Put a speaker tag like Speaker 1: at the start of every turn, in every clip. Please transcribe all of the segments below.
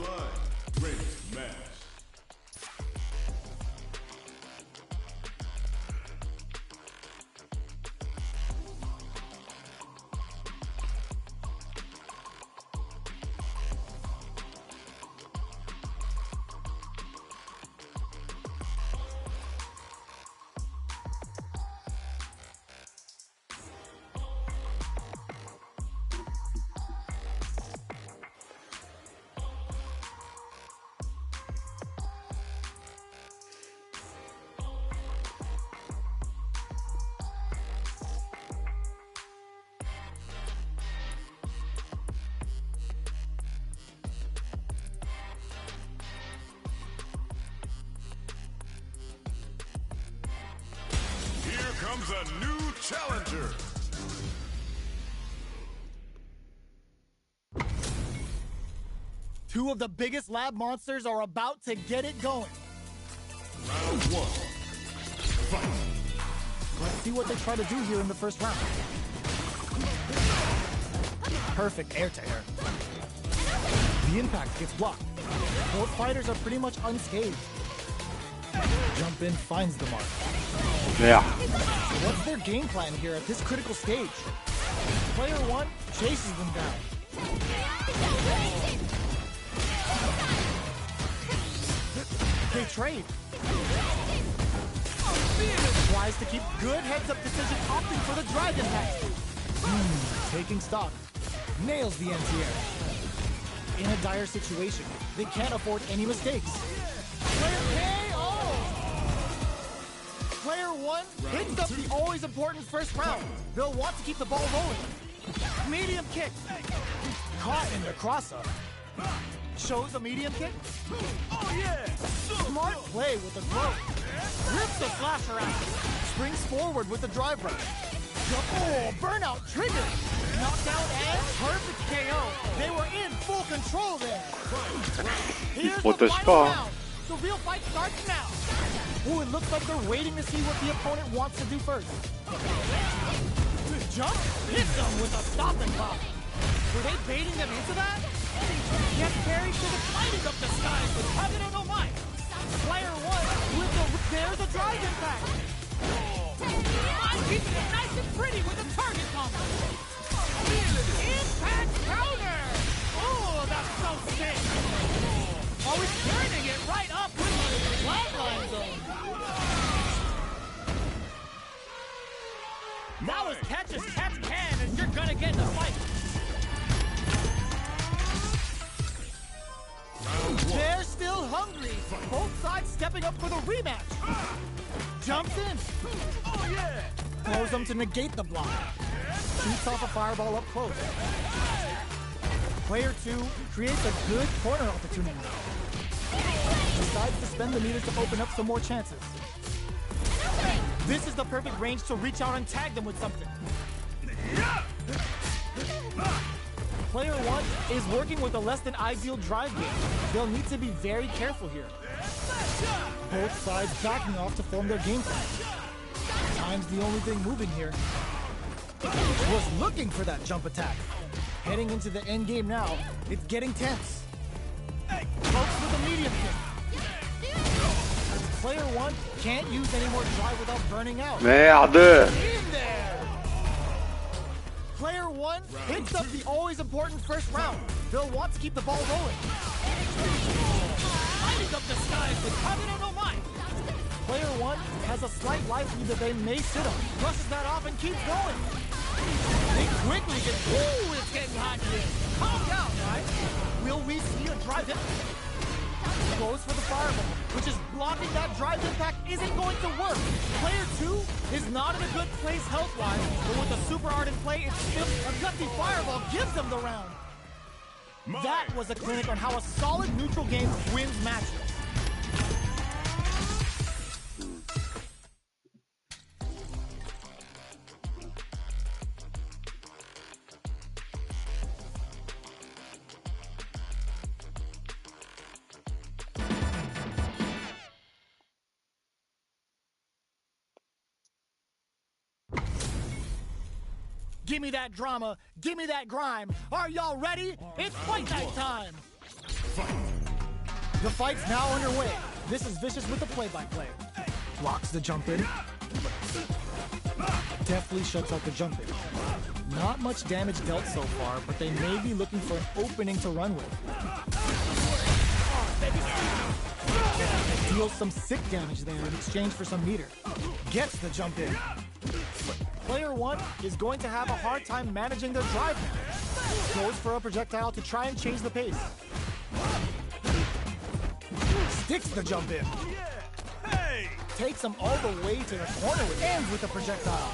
Speaker 1: line. Ready to match. Comes a new challenger.
Speaker 2: Two of the biggest lab monsters are about to get it going.
Speaker 1: Round one. Fight.
Speaker 2: Let's see what they try to do here in the first round. Perfect air to air. The impact gets blocked. Both fighters are pretty much unscathed. Jump in finds the mark.
Speaker 3: Yeah.
Speaker 2: What's their game plan here at this critical stage? Player one chases them down. They trade. Tries to keep good heads-up decision, opting for the drive impact. Taking stock. Nails the anti-air. In a dire situation, they can't afford any mistakes. Player KO! Player one hits up the always important first round. They'll want to keep the ball rolling. Medium kick. Caught in the cross-up. Shows a medium kick. Oh yeah! Smart play with the throw. Rips the slasher out. Springs forward with the drive rush. Oh, burnout triggered. Knockdown and perfect KO. They were in full control there. Here's the final round. The real fight starts now. Oh, it looks like they're waiting to see what the opponent wants to do first. Jump hits them with a stopping block. Were they baiting them into that? Gets carried to the lighting up the skies with heaven and no mind. Player one with there's a drive impact. I'm keeping it nice and pretty with a target combo. Impact counter. Oh, that's so sick. Always turning it right up with the flatline zone. Now as catch can, and you're gonna get in a fight. They're still hungry. Both sides stepping up for the rematch. Jumps in. Oh yeah. Throws them to negate the block. Shoots off a fireball up close. Player two creates a good corner opportunity. Decides to spend the meters to open up some more chances. This is the perfect range to reach out and tag them with something. Player one is working with a less than ideal drive game. They'll need to be very careful here. Both sides backing off to form their game plan. Time's the only thing moving here. Was looking for that jump attack. Heading into the end game now, it's getting tense. Pokes with a medium kick. Player one can't use any more drive without burning out.
Speaker 3: Merde!
Speaker 2: In there! Player one hits up the always important first round. They'll want to keep the ball rolling. Lighting up the skies with heaven and no mind. Player one has a slight life lead that they may sit on. Brushes that off and keeps going. They quickly get... Ooh, it's getting hot here. Calm down, guys. Will we see a drive hit? Goes for the fireball, which is blocking that drive impact isn't going to work. Player two is not in a good place health-wise, but with a super art in play, it's still a gutsy fireball gives them the round. That was a clinic on how a solid neutral game wins matches. Give me that drama, give me that grime. Are y'all ready? It's fight night time.
Speaker 1: Fight.
Speaker 2: The fight's now underway. This is Vicious with the play-by-play. Blocks the jump in. Deftly shuts out the jump in. Not much damage dealt so far, but they may be looking for an opening to run with. Deals some sick damage there in exchange for some meter. Gets the jump in. Player one is going to have a hard time managing their drive now. Goes for a projectile to try and change the pace. Sticks the jump in. Takes him all the way to the corner with ends with the projectile.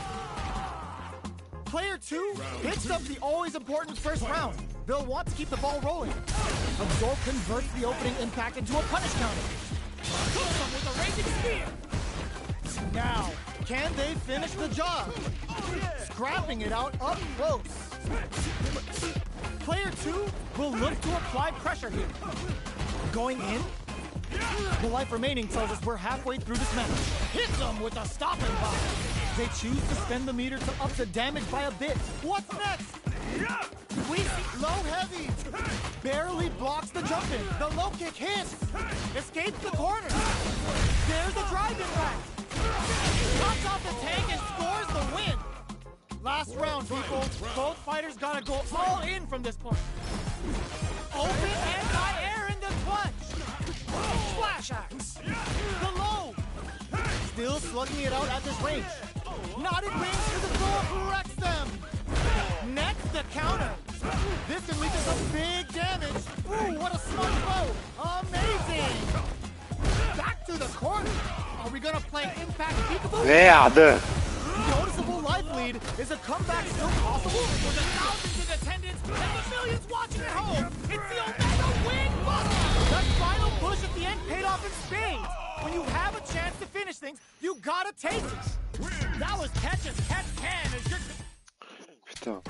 Speaker 2: Player two picks up the always important first round. They'll want to keep the ball rolling. Absorb converts the opening impact into a punish counter. Kills him with a raging spear. Now, can they finish the job? Scrapping it out up close. Player two will look to apply pressure here. Going in. The life remaining tells us we're halfway through this match. Hits them with a stopping block. They choose to spend the meter to up the damage by a bit. What's next? We see low heavy. Barely blocks the jump in. The low kick hits. Escapes the corner. There's a drive-in rack. Cuts off the tank and scores the win. Last round, people. Both fighters gotta go all in from this point. Open anti-air in the clutch. Splash axe. The low. Still slugging it out at this range. Not in range to the throw, wrecks them. Next, the counter. This can lead to some big damage. Ooh, what a smart blow. Amazing. Back to the corner. Are we gonna play impact peekaboo?
Speaker 3: Merde.
Speaker 2: Noticeable life lead. Is a comeback still possible? For the thousands in attendance and the millions watching at home, it's the Omega win button. That final push at the end paid off in spades. When you have a chance to finish things, you gotta take it. That was catch as catch can as your...
Speaker 3: Putain.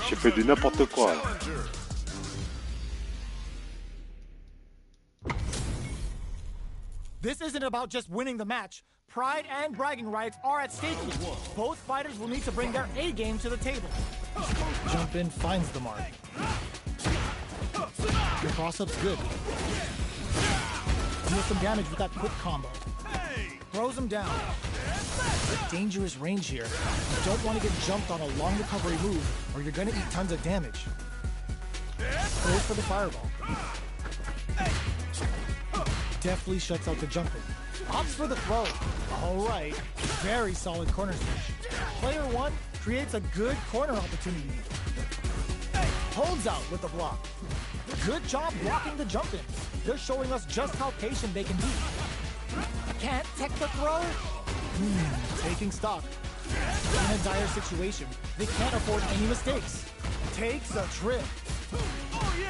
Speaker 3: J'ai fait du n'importe quoi.
Speaker 2: This isn't about just winning the match. Pride and bragging rights are at stake here. Both fighters will need to bring their A game to the table. Jump in finds the mark. The cross-up's good. Deals some damage with that quick combo. Throws him down. Dangerous range here. You don't want to get jumped on a long recovery move or you're going to eat tons of damage. Goes for the fireball. Deftly shuts out the jump in. Opts for the throw. Alright. Very solid corner switch. Player one creates a good corner opportunity. Holds out with the block. Good job blocking the jump in. They're showing us just how patient they can be. Can't tech the throw? Taking stock. In a dire situation, they can't afford any mistakes. Takes a trip.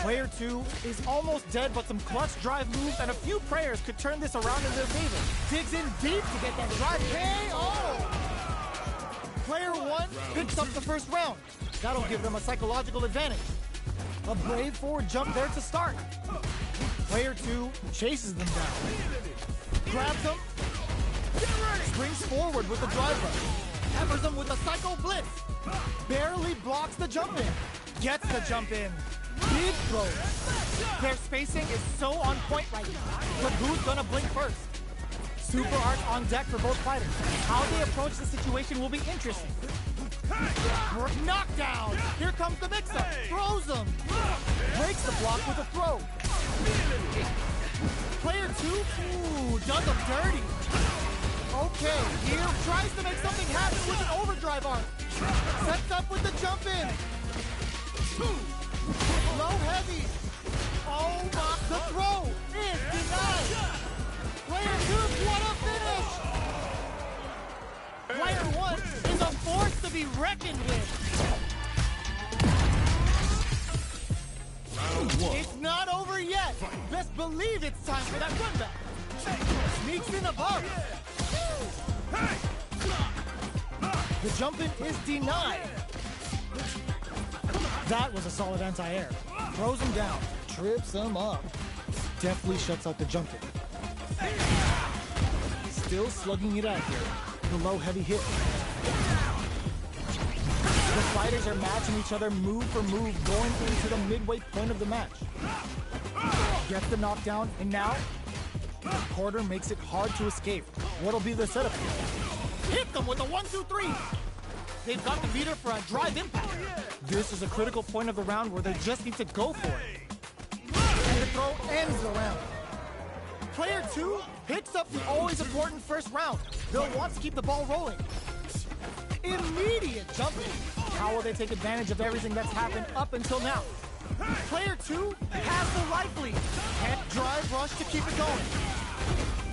Speaker 2: Player two is almost dead, but some clutch drive moves and a few prayers could turn this around in their favor. Digs in deep to get that drive KO! Player one picks up the first round. That'll give them a psychological advantage. A brave forward jump there to start. Player two chases them down. Grabs them. Springs forward with the drive rush. Peppers them with a psycho blitz. Barely blocks the jump in. Gets the jump in. Big throw. Their spacing is so on point right now. But who's gonna blink first? Super arc on deck for both fighters. How they approach the situation will be interesting. Knockdown! Here comes the mix-up. Throws him. Breaks the block with a throw. Player two, does him dirty. Okay, here tries to make something happen with an overdrive arc. Sets up with the jump in. Low heavy. Oh my, the throw is denied. Player two, what a finish. Player one is a force to be reckoned with. It's not over yet. Best believe it's time for that run back. Sneaks in above. The jump in is denied. That was a solid anti-air. Throws him down. Trips him up. Deftly shuts out the jump in. still slugging it out here. The low heavy hit. The fighters are matching each other move for move going into the midway point of the match. Gets the knockdown, and now the quarter makes it hard to escape. What'll be the setup here? Hit them with a 1-2-3. They've got the meter for a drive impact. This is a critical point of the round where they just need to go for it. And the throw ends the round. Player 2 picks up the always important first round. They'll want to keep the ball rolling. Immediate jumping. How will they take advantage of everything that's happened up until now? Player 2 has the life lead. Can't drive rush to keep it going.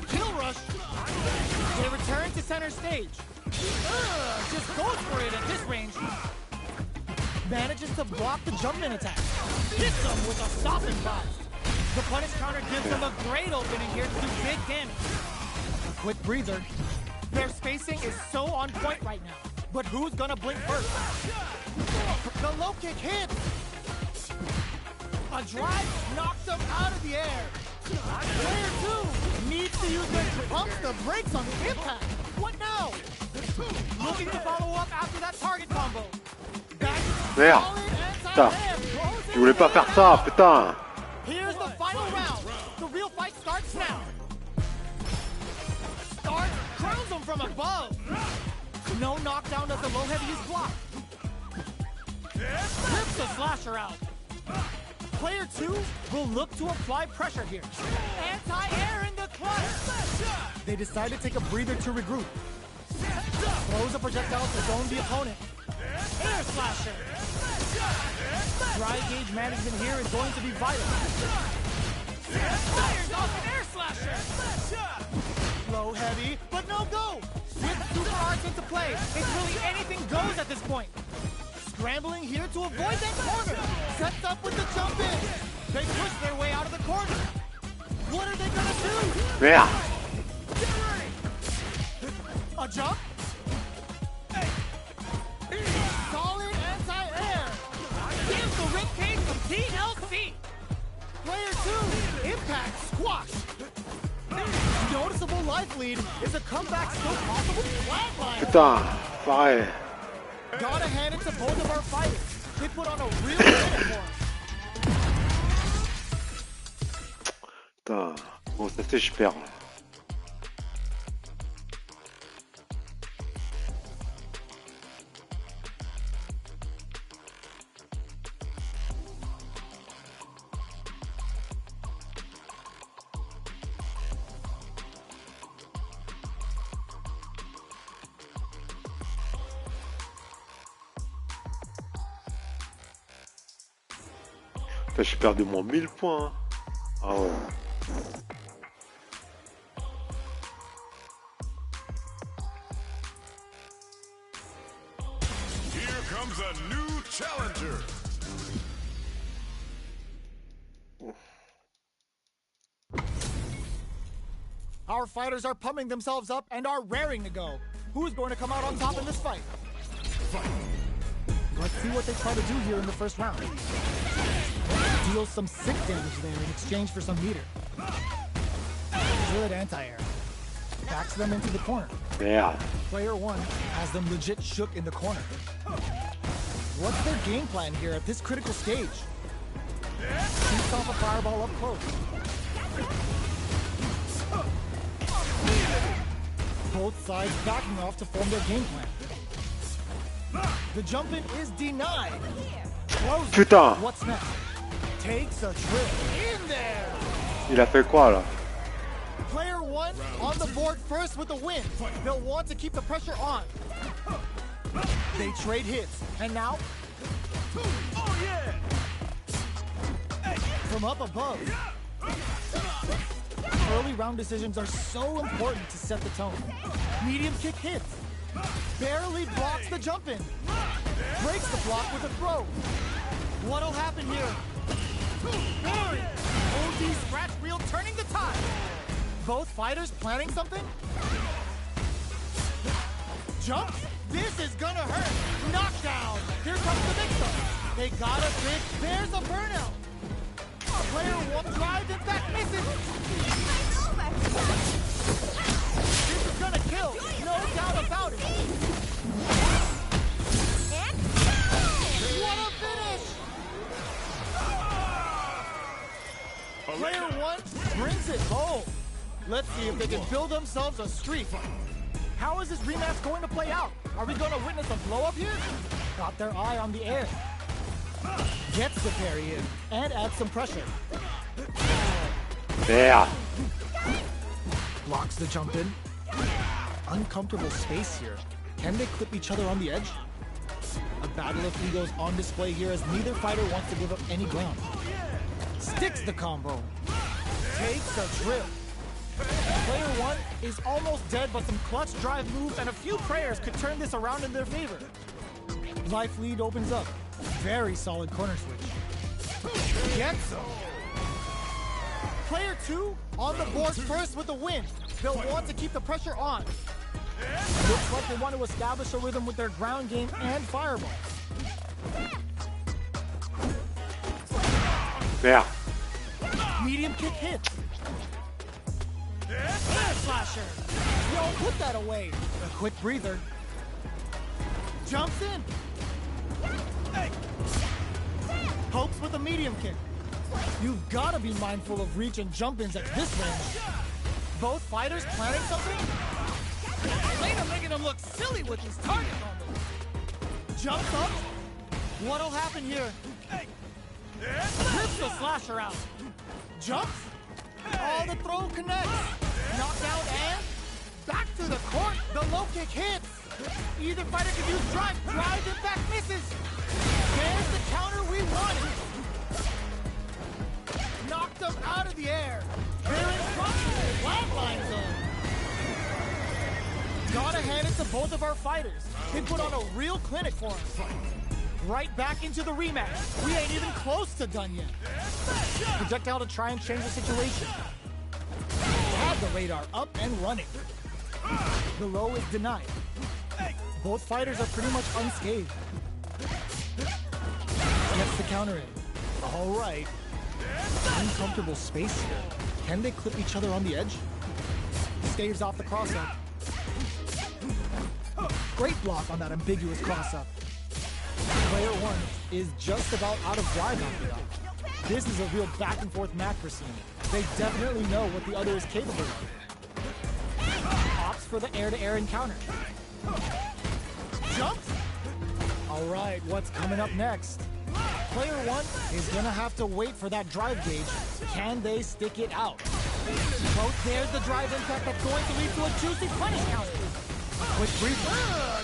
Speaker 2: Kill rush. They return to center stage. Just goes for it at this range. Manages to block the jump-in attack. Hits them with a stop and blast. The punish counter gives them a great opening here to do big damage. A quick breather. Their spacing is so on point right now. But who's gonna blink first? The low kick hits. A drive knocks them out of the air. Player 2 needs to use their pump the brakes on the impact. What now? Looking to follow up after that target combo.
Speaker 3: Merde. Putain. Je voulais pas faire ça, putain.
Speaker 2: Here's the final round. The real fight starts now. Start crowns him from above. No knockdown as the low heavy is blocked. Rips the slasher out. Player 2 will look to apply pressure here. Anti-air in the clutch. They decide to take a breather to regroup. Throws a projectile to zone the opponent. Air slasher. Dry gauge management here is going to be vital. Fires off an air slasher. Low heavy, but no go. With super arts into play, it's really anything goes at this point. Scrambling here to avoid that corner. Sets up with the jump in. They push their way out of the corner. What are they gonna do?
Speaker 3: Merde.
Speaker 2: A jump? Solid anti-air. Gives the rib cage some TLC. Player 2, impact squash. Noticeable life lead. Is a comeback still possible? Flatline.
Speaker 3: Putain, pareil.
Speaker 2: Gotta hand it to both of our fighters. They put on a real uniform.
Speaker 3: Putain. Bon, ça fait, je perds. J'ai perdu moins 1000 points. Ah ouais.
Speaker 1: Here comes a new challenger.
Speaker 2: Our fighters are pumping themselves up and are raring to go. Who's going to come out on top in this fight? Let's see what they try to do here in the first round. Deals some sick damage there in exchange for some meter. Good anti-air. Backs them into the corner.
Speaker 3: Merde.
Speaker 2: Player 1 has them legit shook in the corner. What's their game plan here at this critical stage? Shoots off a fireball up close. Both sides backing off to form their game plan. The jump-in is denied. Close.
Speaker 3: Putain.
Speaker 2: What's next? Takes a trip in there.
Speaker 3: Il a fait quoi là?
Speaker 2: Player 1 on the board first with a win. They'll want to keep the pressure on. They trade hits, and now from up above. Early round decisions are so important to set the tone. Medium kick hits. Barely blocks the jump in. Breaks the block with a throw. What'll happen here? Barry! OD scratch wheel turning the tide. Both fighters planning something? Jump? This is gonna hurt. Knockdown. Here comes the mix-up. They got a big. There's a burnout. Player 1 drives, in fact, misses. This is kill, no doubt about it. What a finish! Player 1 brings it home. Let's see if they can build themselves a streak. How is this rematch going to play out? Are we going to witness a blow-up here? Got their eye on the air. Gets the parry in and adds some pressure.
Speaker 3: There.
Speaker 2: Blocks the jump in. Uncomfortable space here. Can they clip each other on the edge? A battle of egos on display here as neither fighter wants to give up any ground. Sticks the combo. Takes a trip. Player 1 is almost dead, but some clutch drive moves and a few prayers could turn this around in their favor. Life lead opens up. Very solid corner switch. Gets him. Player 2 on the board first with the win. They'll want to keep the pressure on. Looks like they want to establish a rhythm with their ground game and fireballs.
Speaker 3: There.
Speaker 2: Medium kick hits. Slasher. Yo, put that away. A quick breather. Jumps in. Hopes with a medium kick. You've got to be mindful of reach and jump-ins at this range. Both fighters planning something? Elena making him look silly with his target combos. Jumps up. What'll happen here? Rips the slasher out. Jumps. Oh, the throw connects. Knockdown and back to the court. The low kick hits. Either fighter can use drive. Drive impact misses. There's the counter we wanted. Knocked them out of the air. They're in front of the flatline zone. Gotta hand it to both of our fighters. They put on a real clinic for us. Right back into the rematch. We ain't even close to done yet. Projectile to try and change the situation. Have the radar up and running. The low is denied. Both fighters are pretty much unscathed. Gets the counter in. All right. Uncomfortable space here. Can they clip each other on the edge? Staves off the cross-up. Great block on that ambiguous cross-up. Player 1 is just about out of drive after that. This is a real back-and-forth match we're seeing. They definitely know what the other is capable of. Opts for the air-to-air encounter. Jumps! All right, what's coming up next? Player 1 is gonna have to wait for that drive gauge. Can they stick it out? Oh, there's the drive impact that's going to lead to a juicy punish counter. Quick brief.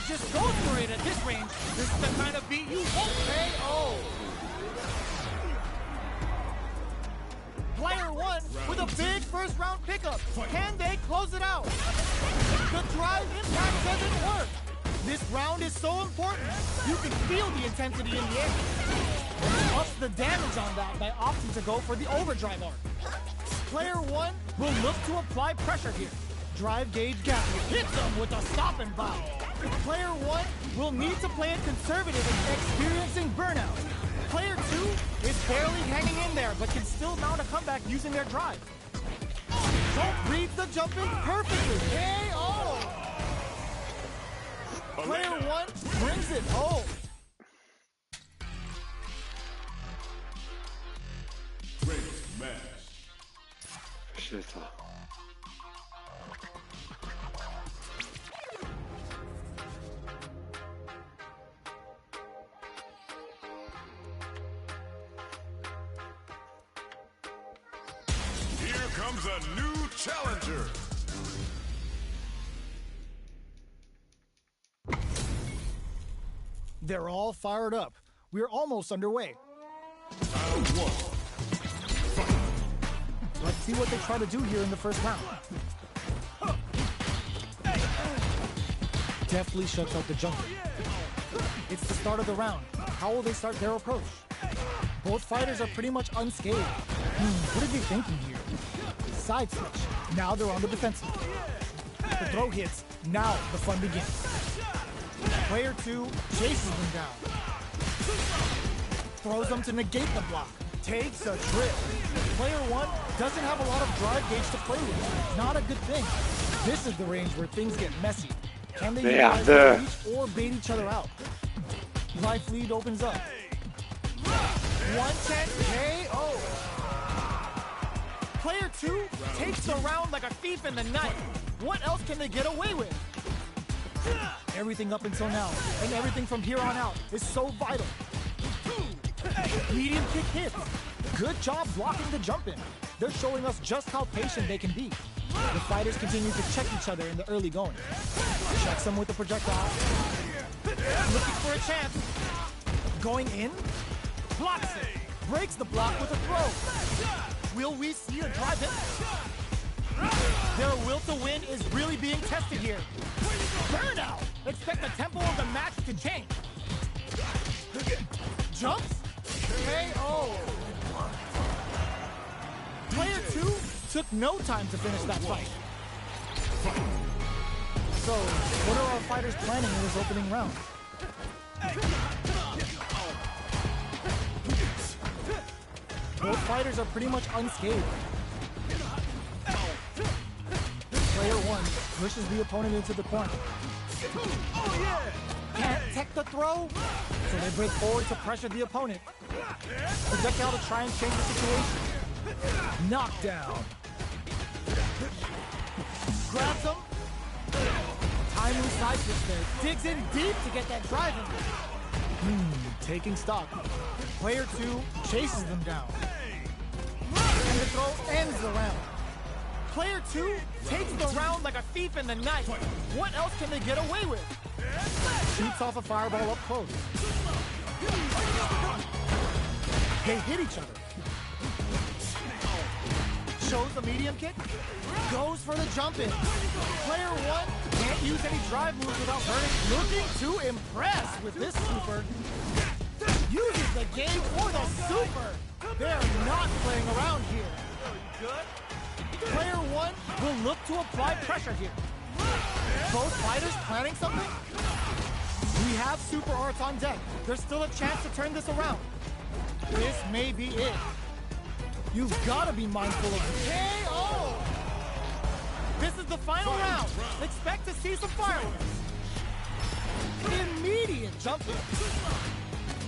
Speaker 2: Just go for it at this range. This is the kind of beat you won't KO. Player 1 with a big first round pickup. Can they close it out? The drive impact doesn't work. This round is so important. You can feel the intensity in the air. Ups the damage on that by opting to go for the overdrive arc. Player 1 will look to apply pressure here. Drive gauge gap hits them with a stop and bow. Player 1 will need to play it conservative and experiencing burnout. Player 2 is barely hanging in there, but can still mount a comeback using their drive. Don't read the jumping perfectly. KO! Player 1 brings it home.
Speaker 1: Great match.
Speaker 3: C'est ça.
Speaker 1: Here comes a new challenger.
Speaker 2: They're all fired up. We're almost underway.
Speaker 1: Round 1.
Speaker 2: Let's see what they try to do here in the first round. Deftly shuts out the jumper. It's the start of the round. How will they start their approach? Both fighters are pretty much unscathed. What are they thinking here? Side switch. Now they're on the defensive. The throw hits. Now the fun begins. Player 2 chases them down. Throws them to negate the block. Takes a trip. Player 1 doesn't have a lot of drive gauge to play with. Not a good thing. This is the range where things get messy. Can they
Speaker 3: Merde.
Speaker 2: utilize their reach or bait each other out? Life lead opens up. 110 KO. Player 2 takes the round like a thief in the night. What else can they get away with? Everything up until now, and everything from here on out, is so vital. Medium kick hits. Good job blocking the jump in. They're showing us just how patient they can be. The fighters continue to check each other in the early going. Checks them with the projectile. Looking for a chance. Going in. Blocks it. Breaks the block with a throw. Will we see a drive in? Their will to win is really being tested here. Burnout! Expect the tempo of the match to change. Jumps. KO. Player 2 took no time to finish that fight. So, what are our fighters planning in this opening round? Both fighters are pretty much unscathed. Player 1 pushes the opponent into the corner. Can't tech the throw, so they break forward to pressure the opponent. Projectile to try and change the situation. Knockdown. Grabs him. Timely side switch there. Digs in deep to get that drive in. Taking stock. Player 2 chases them down. And the throw ends the round. Player 2 takes the round like a thief in the night. What else can they get away with? Shoots off a fireball up close. They hit each other. Shows the medium kick. Goes for the jump in. Player 1 can't use any drive moves without burning. Looking to impress with this super. Uses the game for the super. They're not playing around here. Player 1 will look to apply pressure here. Both fighters planning something? We have super arts on deck. There's still a chance to turn this around. This may be it. You've got to be mindful of the KO! This is the final round. Expect to see some fireworks. Immediate jump in.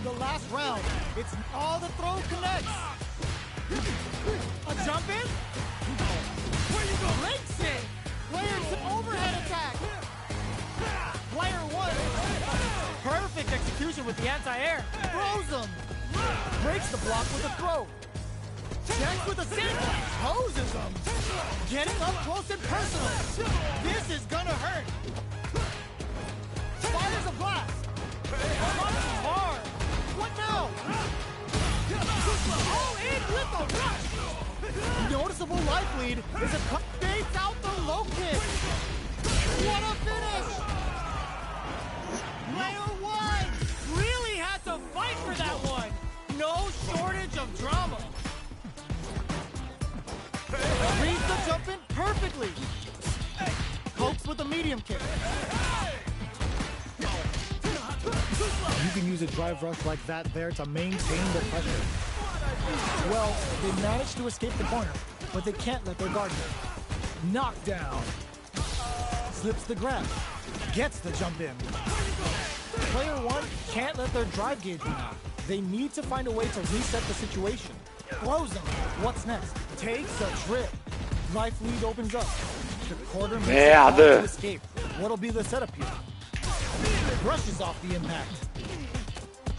Speaker 2: The last round. It's all the throw connects. A jump in? Breaks it. Player 2 overhead attack. Player 1. Perfect execution with the anti-air. Throws him. Breaks the block with a throw. Checks with a sandwich. Hoses him. Getting up close and personal. This is gonna hurt. Fires a blast. Punches hard. What now? All in with a rush. Noticeable life lead is a cut. Baits out the low kick. What a finish. Player 1 really had to fight for that one. No shortage of drama. Reads the jump in perfectly. Pokes with a medium kick. You can use a drive rush like that there to maintain the pressure. Well, they managed to escape the corner, but they can't let their guard down. Knockdown. Slips the grab. Gets the jump in. Player 1 can't let their drive gauge run out. They need to find a way to reset the situation. Throws them. What's next? Takes a trip. Life lead opens up. The quarter makes it hard to escape. What'll be the setup here? Brushes off the impact.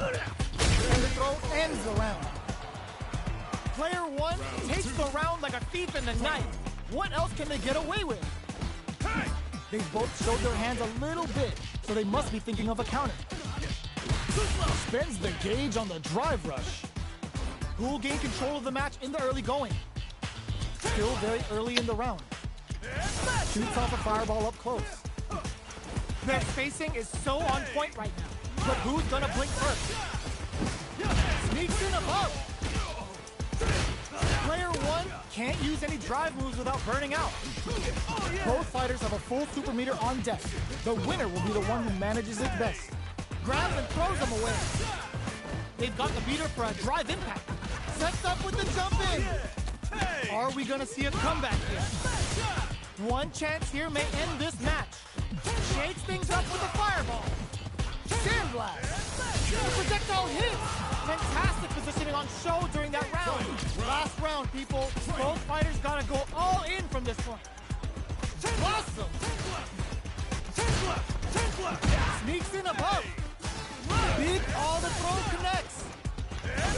Speaker 2: And the throw ends the round. Player 1 takes the round like a thief in the night. What else can they get away with? They've both showed their hands a little bit, so they must be thinking of a counter. Spends the gauge on the drive rush. Who will gain control of the match in the early going? Still very early in the round. Shoots off a fireball up close. Their spacing is so on point right now. But who's gonna blink first? Sneaks in above. Player 1 can't use any drive moves without burning out. Both fighters have a full super meter on deck. The winner will be the one who manages it best. Grabs and throws them away. They've got the beater for a drive impact. Sets up with the jump in. Are we gonna see a comeback here? One chance here may end this match. Shades things up with a fireball. Sandblast. The projectile hits. Fantastic positioning on show during that round. Last round, people. Both fighters gotta go all in from this point. Awesome. Sneaks in above. Big all the throw connects.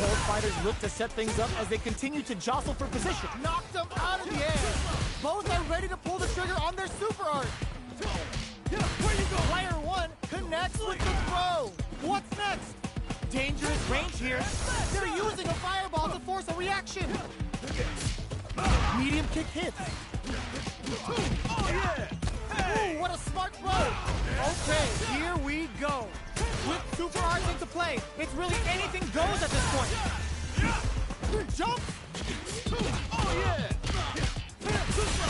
Speaker 2: Both fighters look to set things up as they continue to jostle for position. Knocked them out of the air. Both are ready to pull the trigger on their super art. Player one connects with the throw. What's next? Dangerous range here. They're using a fireball to force a reaction. Medium kick hits. Ooh, what a smart throw. Okay, here we go. With super arts into play, it's really anything goes at this point. Jump.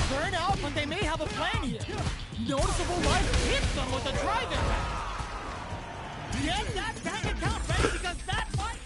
Speaker 2: Burn out, but they may have a plan here. Noticeable life hits them with a drive-in. Get that bank account ready because that fight.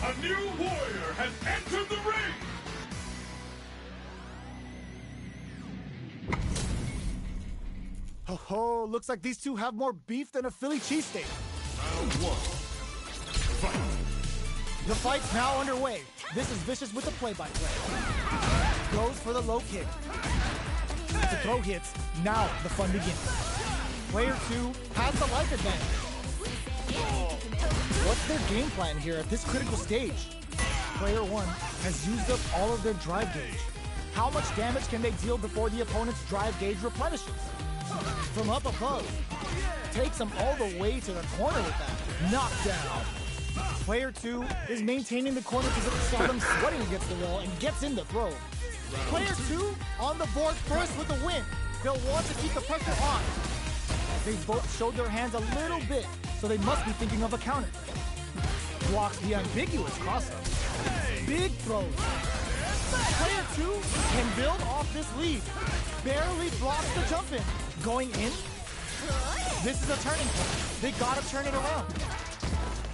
Speaker 1: A new warrior has entered the ring!
Speaker 2: Oh, looks like these two have more beef than a Philly cheesesteak.
Speaker 1: Round one. Fight!
Speaker 2: The fight's now underway. This is Vicious with the play-by-play. Goes for the low kick. The throw hits. Now the fun begins. Player two has the life advantage. What's their game plan here at this critical stage? Player one has used up all of their drive gauge. How much damage can they deal before the opponent's drive gauge replenishes? From up above, takes them all the way to the corner with that. Knockdown. Player two is maintaining the corner position, saw them sweating against the wall and gets in the throw. Player two on the board first with the win. They'll want to keep the pressure on. They both showed their hands a little bit, so they must be thinking of a counter. Blocks the ambiguous crossup. Big throws. Player two can build off this lead. Barely blocks the jump in. Going in. This is a turning point. They gotta turn it around.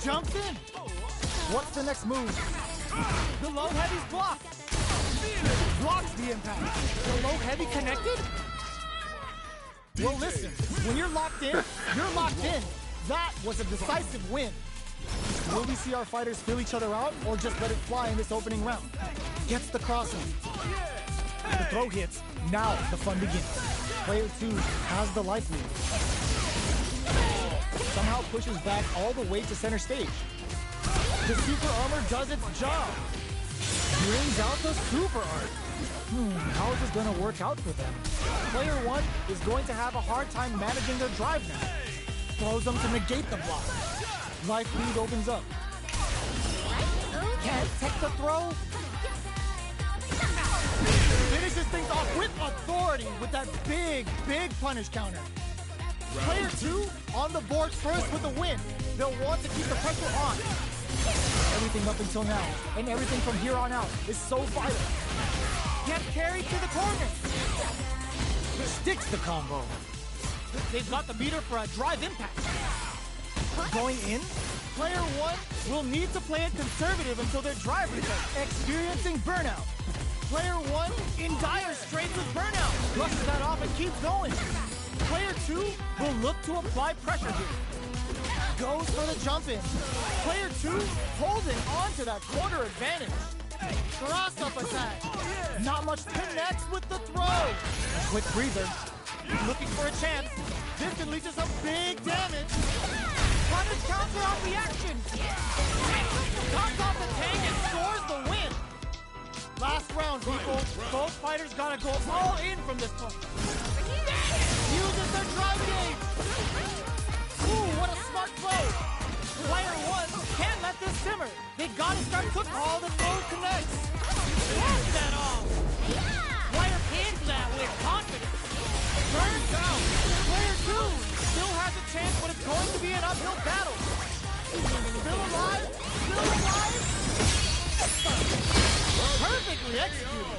Speaker 2: Jumps in. What's the next move? The low heavy's blocked. Blocks the impact. The low heavy connected? Well, listen, when you're locked in, you're locked in. That was a decisive win. Will we see our fighters fill each other out or just let it fly in this opening round? Gets the crossing. The throw hits. Now the fun begins. Player two has the life lead. Somehow pushes back all the way to center stage. The super armor does its job. Brings out the super art. How is this going to work out for them? Player one is going to have a hard time managing their drive now. Throws them to negate the block. Life lead opens up. Can't take the throw. Finishes things off with authority with that big punish counter. Player two on the board first with the win. They'll want to keep the pressure on. Everything up until now, and everything from here on out, is so vital. Get carried to the corner. Sticks the combo. They've got the meter for a drive impact. Going in, player one will need to play it conservative until their drive resets. Experiencing burnout. Player one in dire straits with burnout. Brushes that off and keeps going. Player two will look to apply pressure here. Goes for the jump in. Player two holding on to that corner advantage. Cross up attack. Not much connects with the throw. A quick breather. Looking for a chance. This can lead to some big damage. Punish counter on reaction. Knocks off the tank and scores the win. Last round, people. Both fighters gotta go all in from this point. Uses their drive gauge. Ooh, what a smart throw. Player one can't let this simmer. They gotta start cooking. All the throw connects. Blows that off. Player hits that with confidence. Turns out, player 2 still has a chance, but it's going to be an uphill battle. Still alive? Still alive? Perfectly executed.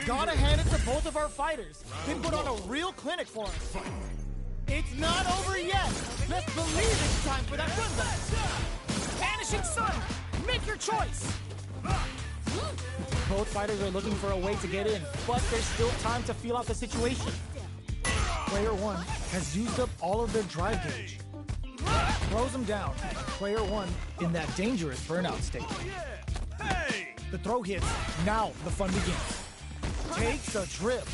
Speaker 2: Gotta hand it to both of our fighters. They put on a real clinic for us. It's not over yet. Let's believe it's time for that run back. Vanishing Sun, make your choice. Both fighters are looking for a way to get in, but there's still time to feel out the situation. Player 1 has used up all of their drive gauge. Throws him down. Player 1 in that dangerous burnout state. The throw hits. Now the fun begins. Takes a trip.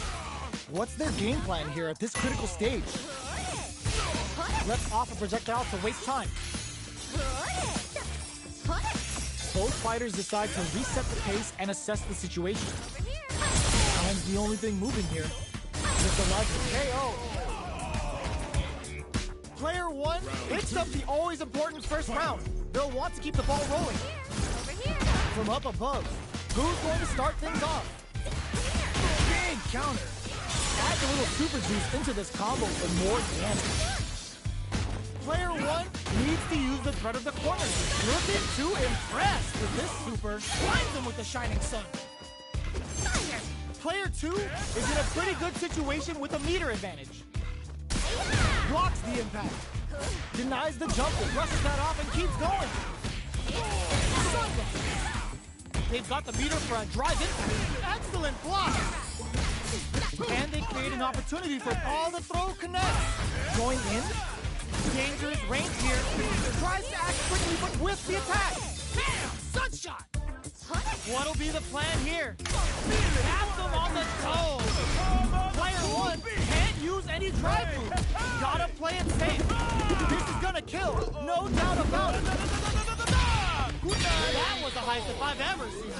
Speaker 2: What's their game plan here at this critical stage? Let's off a projectile to waste time. Both fighters decide to reset the pace and assess the situation. Time's the only thing moving here. Just a logic KO. Player 1 picks up the always important first round. They'll want to keep the ball rolling. From up above, who's going to start things off? Big counter. Add a little super juice into this combo for more damage. Player 1 needs to use the threat of the corner. Looking too impressed with this super. Blinds him with the shining sun. Player 2 is in a pretty good situation with a meter advantage. Blocks the impact. Denies the jump, brushes that off and keeps going. They've got the meter for a drive impact. Excellent block. And they create an opportunity for all the throw connects. Going in. Dangerous range here. Tries to act quickly, but with the attack. Bam! Sunshot! What'll be the plan here? Have them on the toe. Player 1 can't use any drive move. Gotta play it safe. This is gonna kill, no doubt about it. That was the highest if I've ever seen.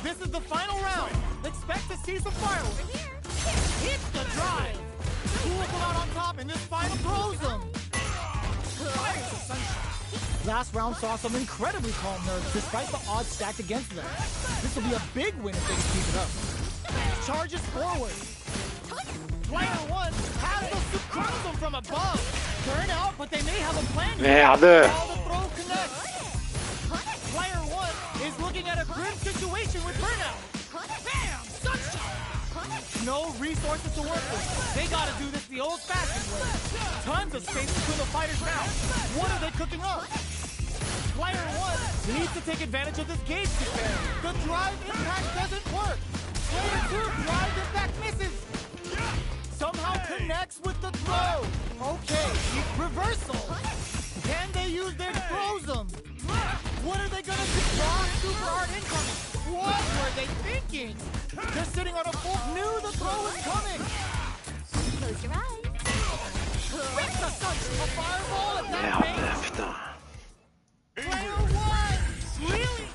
Speaker 2: This is the final round. Expect to see some fireworks. Hits the drive. Pulls them out on top, and this final throws them. Fires the sunshine. Last round saw some incredibly calm nerves despite the odds stacked against them. This will be a big win if they can keep it up. Charges forward. Player 1 has to surprise them from above. Turn out, but they may have a plan here. All the throw connects. Player 1 is looking at a grim situation with burnout. Bam! Sunshine! No resources to work with. They gotta do this the old-fashioned way. Tons of space between the fighters now. What are they cooking up? Player 1 needs to take advantage of this gauge disparity. The drive impact doesn't work. Player 2 drive impact misses. Somehow connects with the throw. Okay, reversal. Can they use their throws-em? What are they gonna do? Super hard incoming. What were they thinking? They're sitting on a full. Knew the throw was coming.
Speaker 4: Close your eyes.
Speaker 2: With the sun, a fireball at that range. Player 1, really?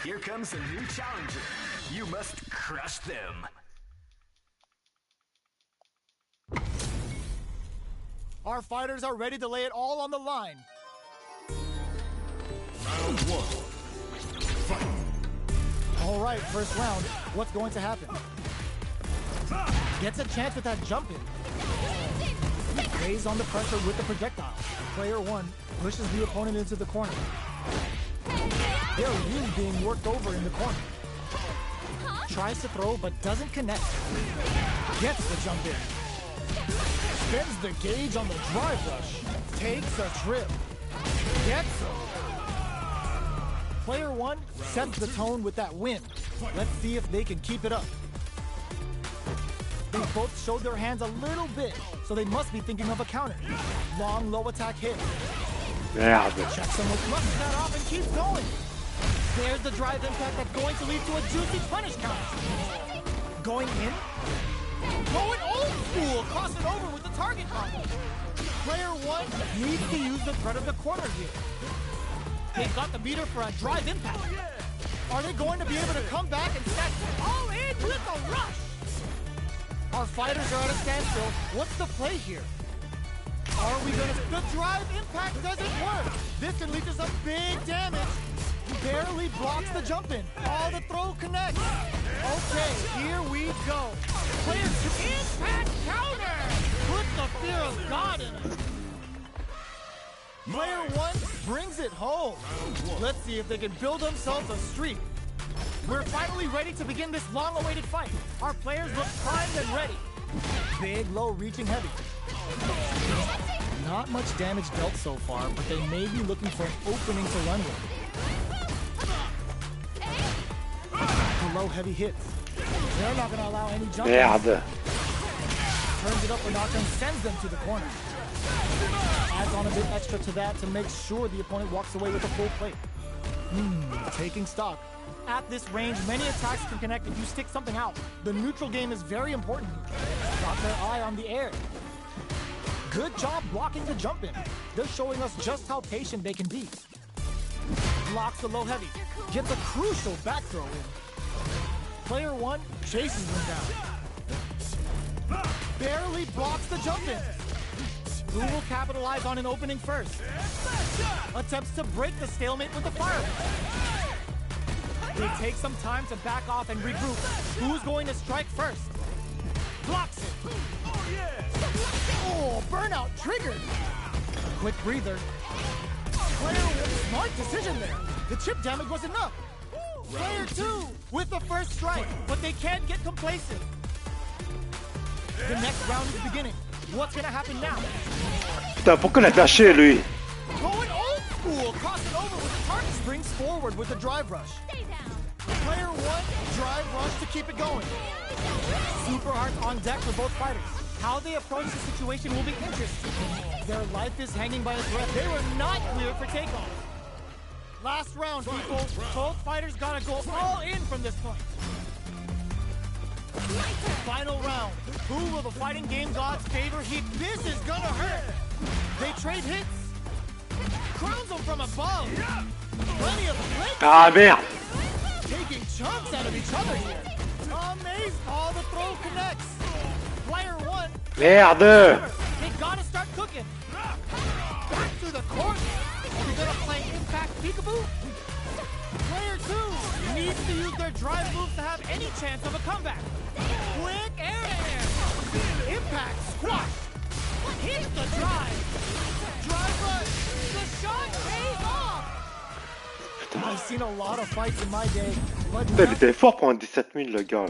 Speaker 5: Here comes a new challenger. You must crush them.
Speaker 2: Our fighters are ready to lay it all on the line.
Speaker 1: Round 1. Fight.
Speaker 2: All right, first round. What's going to happen? Gets a chance with that jump in. Lays on the pressure with the projectile. Player 1 pushes the opponent into the corner. They're really being worked over in the corner. Tries to throw, but doesn't connect. Gets the jump in. Spins the gauge on the drive rush. Takes a trip. Gets him. Player one sets the tone with that win. Let's see if they can keep it up. They both showed their hands a little bit, so they must be thinking of a counter. Long, low attack hit.
Speaker 3: Merde.
Speaker 2: Checks him with flushes that off and keeps going. There's the drive impact that's going to lead to a juicy punish counter. Going in. Going old school, crossing over with the target combo. Player one needs to use the threat of the corner here. They've got the meter for a drive impact. Are they going to be able to come back and stack all in with a rush? Our fighters are at a standstill. What's the play here? Are we gonna... The drive impact doesn't work. This can lead to some big damage. Barely blocks the jump in. Oh, the throw connects. Okay, here we go. Player two, impact counter. Put the fear of God in it. Player one brings it home. Let's see if they can build themselves a streak. We're finally ready to begin this long-awaited fight. Our players look primed and ready. Big, low, reaching heavy. Not much damage dealt so far, but they may be looking for an opening to run with. The low, heavy hits. They're not going to allow any jump.
Speaker 3: Merde.
Speaker 2: Turns it up a notch and sends them to the corner. Adds on a bit extra to that to make sure the opponent walks away with a full plate. Taking stock. At this range, many attacks can connect if you stick something out. The neutral game is very important. Got their eye on the air. Good job blocking the jump in. They're showing us just how patient they can be. Blocks the low heavy. Gets a crucial back throw in. Player one chases them down. Barely blocks the jump in. Who will capitalize on an opening first? Attempts to break the stalemate with the fire. They take some time to back off and regroup. Who's going to strike first? Blocks it. Oh, burnout triggered. Quick breather. Player one, smart decision there. The chip damage was enough. Player two with the first strike, but they can't get complacent. The next round is beginning. What's gonna happen now?
Speaker 3: Putain, pourquoi il a lâché lui?
Speaker 2: Going old school, crossing over with the target. Springs forward with the drive rush. Player one, drive rush to keep it going. Super hearts on deck for both fighters. How they approach the situation will be interesting. Their life is hanging by a thread. They were not clear for takeoff. Last round, people. Both fighters gotta go all in from this point. Final round. Who will the fighting game gods favor here? This is gonna hurt. They trade hits. Crowns them from above. Plenty of leg.
Speaker 3: Ah merde.
Speaker 2: Taking chunks out of each other here. Amazing. All the throw connects. Player one.
Speaker 3: Merde.
Speaker 2: They gotta start cooking. Back to the corner. Are we gonna play impact peekaboo? Player two needs to use their drive moves to have any chance of a comeback. Quick air to air. Impact squash. Hit the drive. Drive rush. The shot pays off. I've seen a lot of fights in my day, but
Speaker 3: Putain, il était fort pour un 17 000 le gars.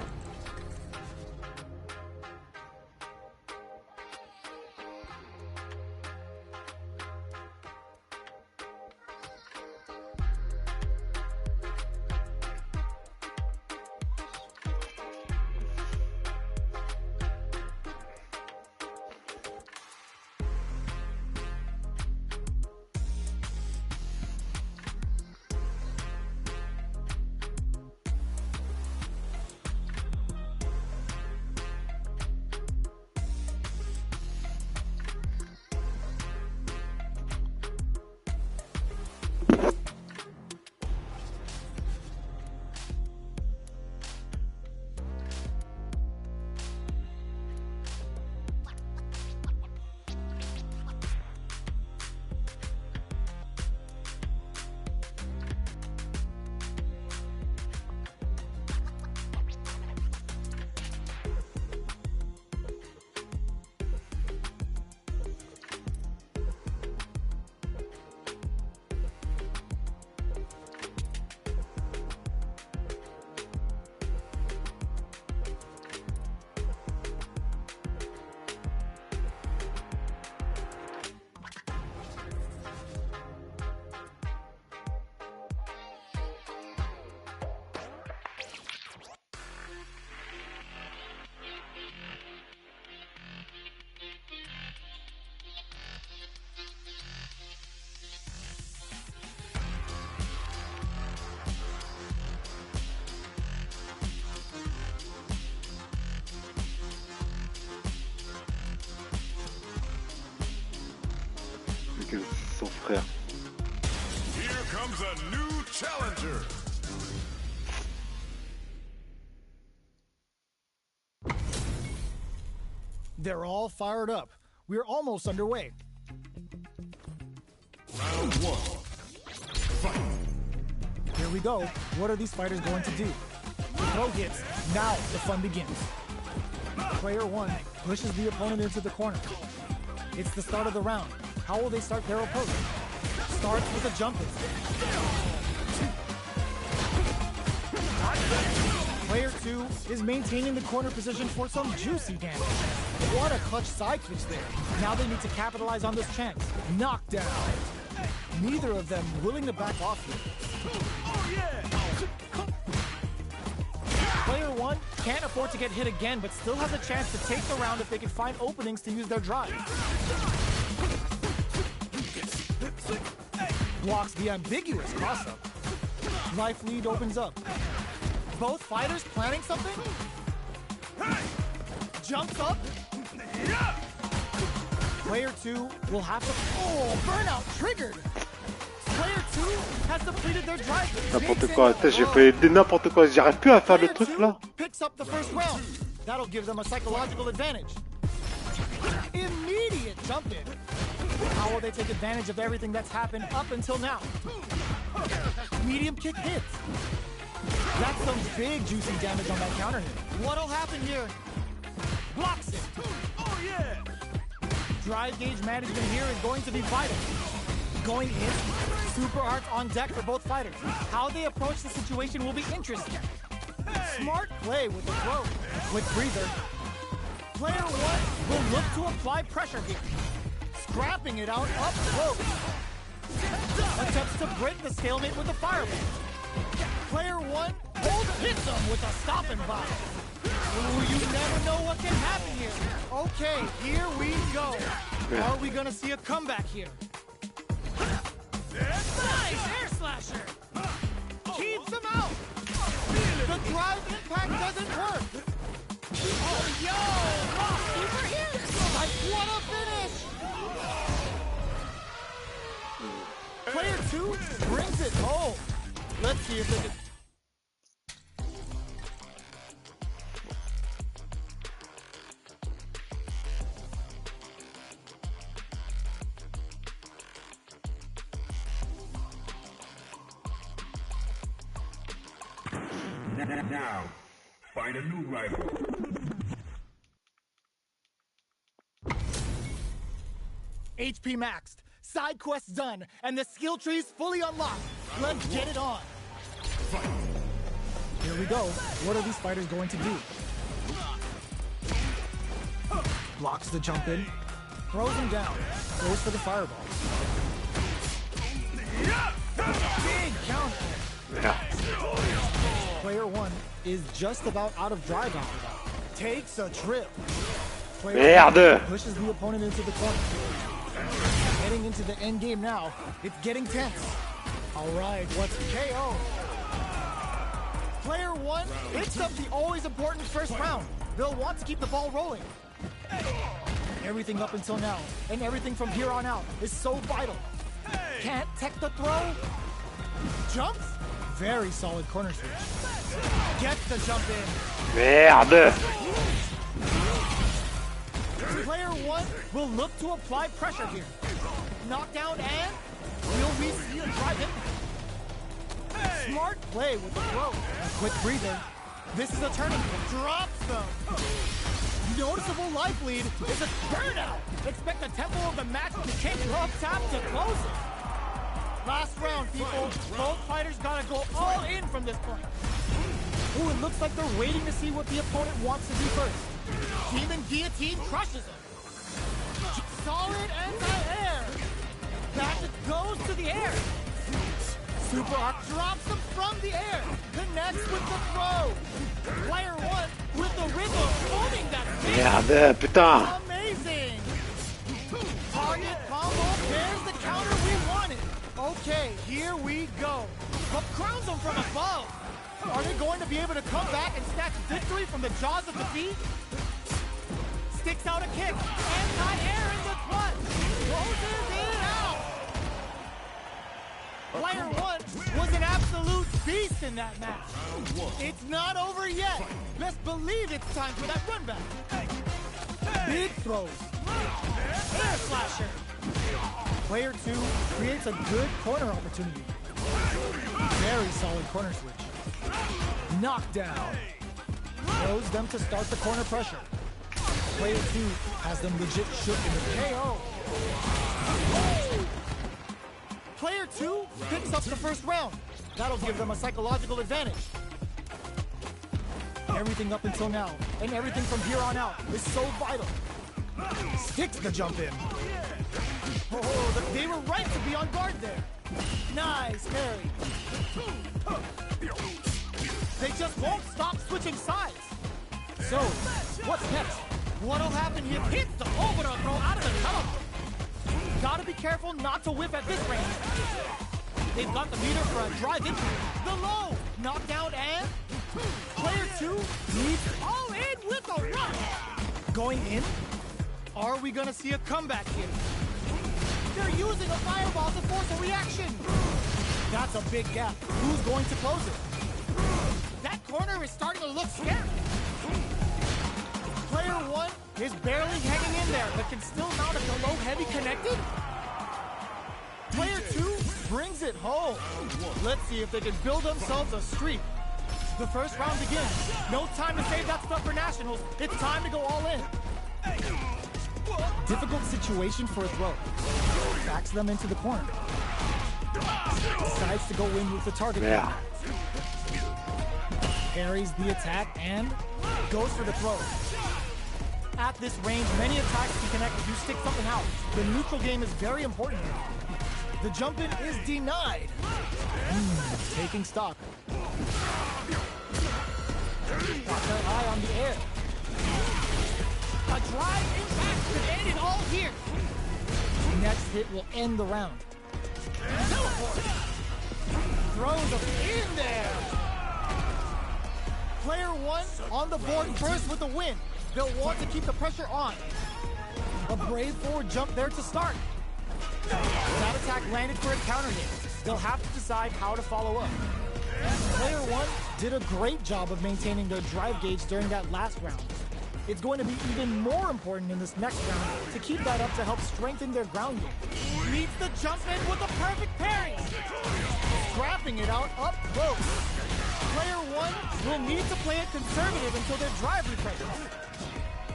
Speaker 3: que son frère.
Speaker 1: Here comes a new challenger.
Speaker 2: They're all fired up. We're almost underway.
Speaker 1: Round one. Fight.
Speaker 2: Here we go. What are these fighters going to do? The throw hits. Now the fun begins. Player one pushes the opponent into the corner. It's the start of the round. How will they start their approach? Starts with a jump in. Player two is maintaining the corner position for some juicy damage. What a clutch side switch there. Now they need to capitalize on this chance. Knockdown. Neither of them willing to back off here. Player one can't afford to get hit again, but still has a chance to take the round if they can find openings to use their drive. Blocks the ambiguous cross-up. Life lead opens up. Both fighters planning something? Jumps up. Player two will have to... Oh, burnout triggered. Player two has depleted their drive.
Speaker 3: N'importe quoi, j'ai fait n'importe quoi, j'arrive plus à faire le truc là.
Speaker 2: Picks up the first round. That'll give them a psychological advantage. Immediate jump in. How will they take advantage of everything that's happened up until now? Medium kick hits. That's some big juicy damage on that counter hit. What'll happen here? Blocks it. Oh yeah! Drive gauge management here is going to be vital. Going in, super arts on deck for both fighters. How they approach the situation will be interesting. Smart play with the throw. Quick breather. Player one will look to apply pressure here. Scrapping it out up close. Attempts to break the stalemate with the fireball. Player one hits him with a stop and block. Ooh, you never know what can happen here. Okay, here we go. Are we gonna see a comeback here? Nice air slasher. Keeps him out. The drive impact doesn't work. Oh, yo! Super hit! Like, what a finish! Player two brings it home. Let's see if they can...
Speaker 1: Now, find a new rival.
Speaker 2: HP maxed, side quests done, and the skill tree's fully unlocked. Let's get it on. Here we go. What are these fighters going to do? Blocks the jump in, throws him down, goes for the fireball. Big counter. Player one is just about out of drive out. Takes a trip. Player pushes the opponent into the corner. Heading into the end game now. It's getting tense. All right, what's KO? Player one picks up the always important first round. They'll want to keep the ball rolling. Everything up until now, and everything from here on out, is so vital. Can't tech the throw. Jumps. Very solid corner switch. Gets the jump in.
Speaker 3: Merde!
Speaker 2: Player one will look to apply pressure here. Knockdown and will we see a drive in? Smart play with the throw. A quick breather. This is a turning point. Drops them. Noticeable life lead is a burnout. Expect the tempo of the match to kick up tap to close it. Last round, people. Both fighters gotta go all in from this point. Ooh, it looks like they're waiting to see what the opponent wants to do first. Demon Guillotine crushes him. Solid anti-air. Back it goes to the air. Super Arc drops him from the air. Connects with the throw. Player one with the rhythm holding that.
Speaker 3: Merde, putain.
Speaker 2: Amazing. Target combo. There's the counter we wanted. Okay, here we go. But crowns them from above. Are they going to be able to come back and snatch victory from the jaws of defeat? Sticks out a kick. Anti-air in the clutch. Closes it out. Player 1 was an absolute beast in that match. It's not over yet. Best believe it's time for that run back. Big throws. Air slasher. Player 2 creates a good corner opportunity. Very solid corner switch. Knockdown. Throws them to start the corner pressure. Player 2 has them legit shook in the KO. Player 2 picks up the first round. That'll give them a psychological advantage. Everything up until now, and everything from here on out, is so vital. Sticks the jump in. Oh, they were right to be on guard there. Nice parry. They just won't stop switching sides. So, what's next? What'll happen here? Hits the overthrow throw out of the tunnel. Gotta be careful not to whip at this range. They've got the meter for a drive in. The low, knockdown, and player 2 needs all in with a run. Going in? Are we gonna see a comeback here? They're using a fireball to force a reaction. That's a big gap. Who's going to close it? That corner is starting to look scary. Player 1 is barely hanging in there, but can still mount a low heavy connected. Player 2 brings it home. Let's see if they can build themselves a streak. The first round begins. No time to save that stuff for nationals. It's time to go all in. Difficult situation for a throw. Backs them into the corner. Decides to go in with the target.
Speaker 3: Yeah.
Speaker 2: Parries the attack and goes for the throw. At this range, many attacks can connect if you stick something out. The neutral game is very important here. The jump in is denied. Taking stock. Got their eye on the air. A drive impact could end it all here. Next hit will end the round. Teleport. Throws them in there. Player 1 on the board first with the win. They'll want to keep the pressure on. A brave forward jump there to start. That attack landed for a counter hit. They'll have to decide how to follow up. Player 1 did a great job of maintaining their drive gauge during that last round. It's going to be even more important in this next round to keep that up to help strengthen their ground game. Leads the jump in with a perfect parry. Scrapping it out up close. Player 1 will need to play it conservative until their drive refreshes.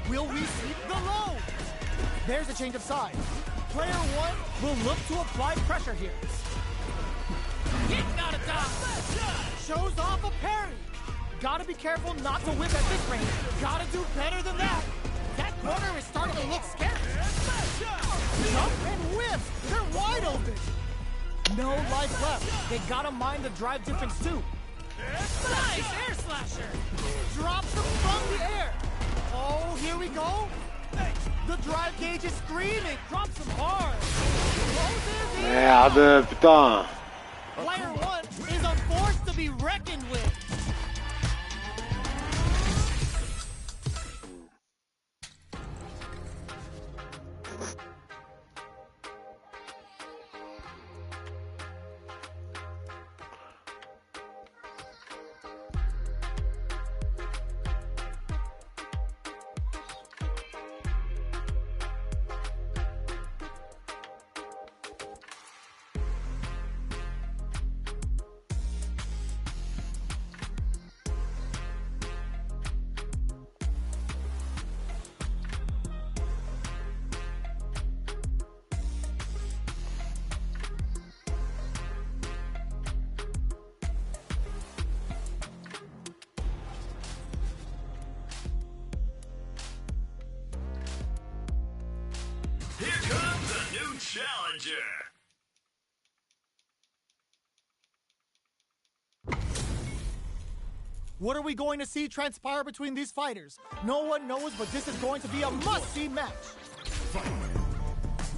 Speaker 2: Will we see the low? There's a change of side. Player 1 will look to apply pressure here. Hit not a dodge. Shows off a parry. Gotta be careful not to whip at this range. Gotta do better than that. That corner is starting to look scary. Jump and whip. They're wide open. No life left. They gotta mind the drive difference too. Nice air slasher. Drops them from the air. Oh, here we go. The drive gauge is screaming. Drops them hard. Closes in.
Speaker 3: Merde, putain.
Speaker 2: Player 1 is a force to be reckoned with.
Speaker 5: Here comes a new challenger.
Speaker 2: What are we going to see transpire between these fighters? No one knows, but this is going to be a must-see match.